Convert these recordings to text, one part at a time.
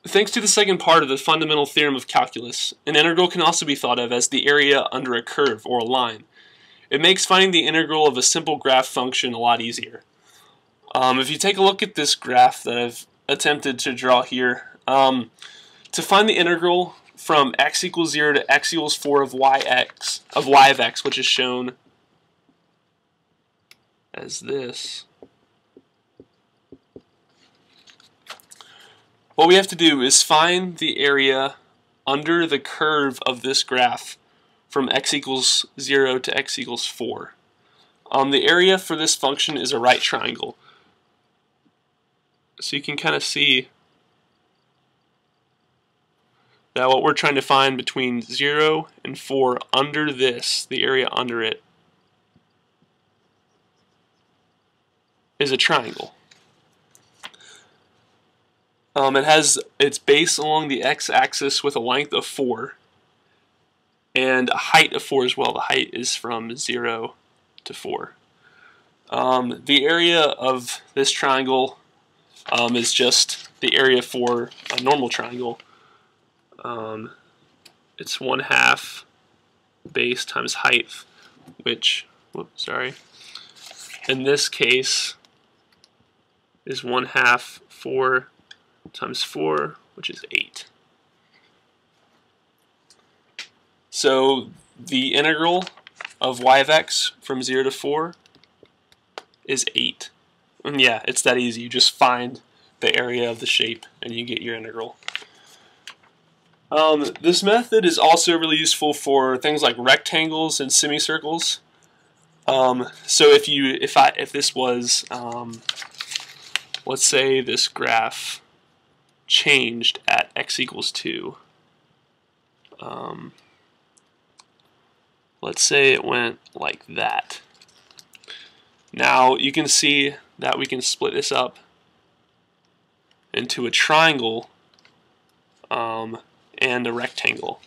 Thanks to the second part of the fundamental theorem of calculus, an integral can also be thought of as the area under a curve or a line. It makes finding the integral of a simple graph function a lot easier. If you take a look at this graph that I've attempted to draw here, to find the integral from x equals 0 to x equals 4 of y of x, which is shown as this, what we have to do is find the area under the curve of this graph from x equals 0 to x equals 4. The area for this function is a right triangle. So you can kind of see that what we're trying to find between 0 and 4 under this, the area under it, is a triangle. It has its base along the x-axis with a length of 4 and a height of 4 as well. The height is from 0 to 4. The area of this triangle is just the area for a normal triangle. It's 1/2 base times height, which, in this case is 1/2 4 times 4, which is 8. So the integral of y of x from 0 to 4 is 8. And yeah, it's that easy. You just find the area of the shape and you get your integral. This method is also really useful for things like rectangles and semicircles. So if this was, let's say this graph changed at x equals 2. Let's say it went like that. Now you can see that we can split this up into a triangle and a rectangle.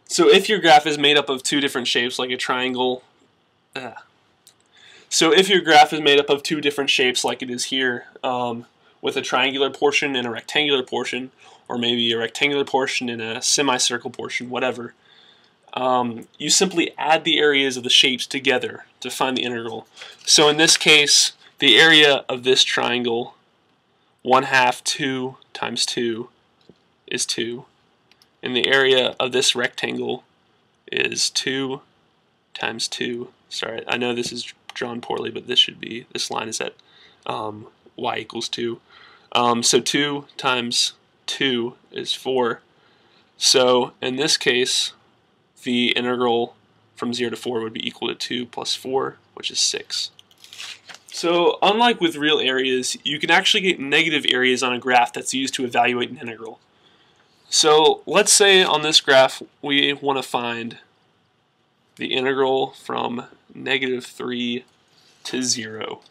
So if your graph is made up of two different shapes, like a triangle, so if your graph is made up of two different shapes like it is here, with a triangular portion and a rectangular portion, or maybe a rectangular portion and a semicircle portion, whatever, you simply add the areas of the shapes together to find the integral. So in this case, the area of this triangle, 1/2 2 times 2 is 2, and the area of this rectangle is 2 times 2. Sorry, I know this is drawn poorly, but this line is at y equals 2. So 2 times 2 is 4. So in this case, the integral from 0 to 4 would be equal to 2 plus 4, which is 6. So unlike with real areas, you can actually get negative areas on a graph that's used to evaluate an integral. So let's say on this graph we want to find the integral from -3 to 0.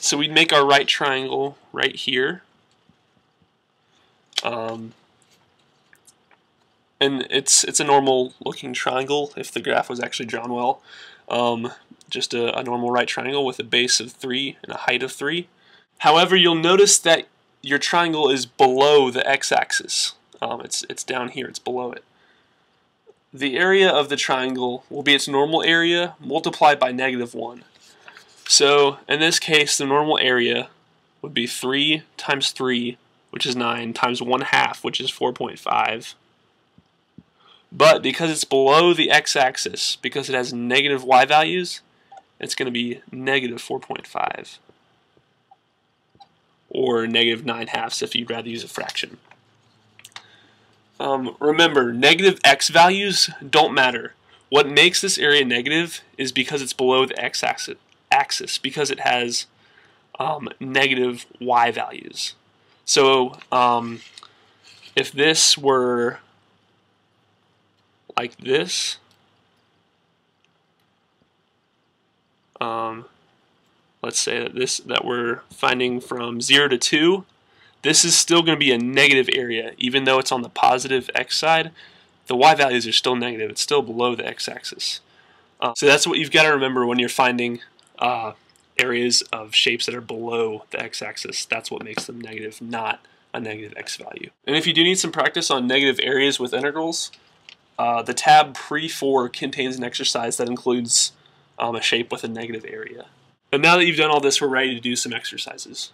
So we'd make our right triangle right here. And it's a normal looking triangle if the graph was actually drawn well. Just a normal right triangle with a base of 3 and a height of 3. However, you'll notice that your triangle is below the x-axis. It's down here, it's below it. The area of the triangle will be its normal area multiplied by -1. So in this case, the normal area would be 3 times 3, which is 9, times 1/2, which is 4.5. But because it's below the x-axis, because it has negative y values, it's going to be -4.5. Or -9/2 if you'd rather use a fraction. Remember, negative x values don't matter. What makes this area negative is because it's below the x-axis, because it has negative y values. So if this were like this, let's say that we're finding from 0 to 2, this is still going to be a negative area. Even though it's on the positive x side, the y values are still negative. It's still below the x-axis. So that's what you've got to remember when you're finding areas of shapes that are below the x-axis. That's what makes them negative, not a negative x value. And if you do need some practice on negative areas with integrals, the tab pre-4 contains an exercise that includes a shape with a negative area. And now that you've done all this, we're ready to do some exercises.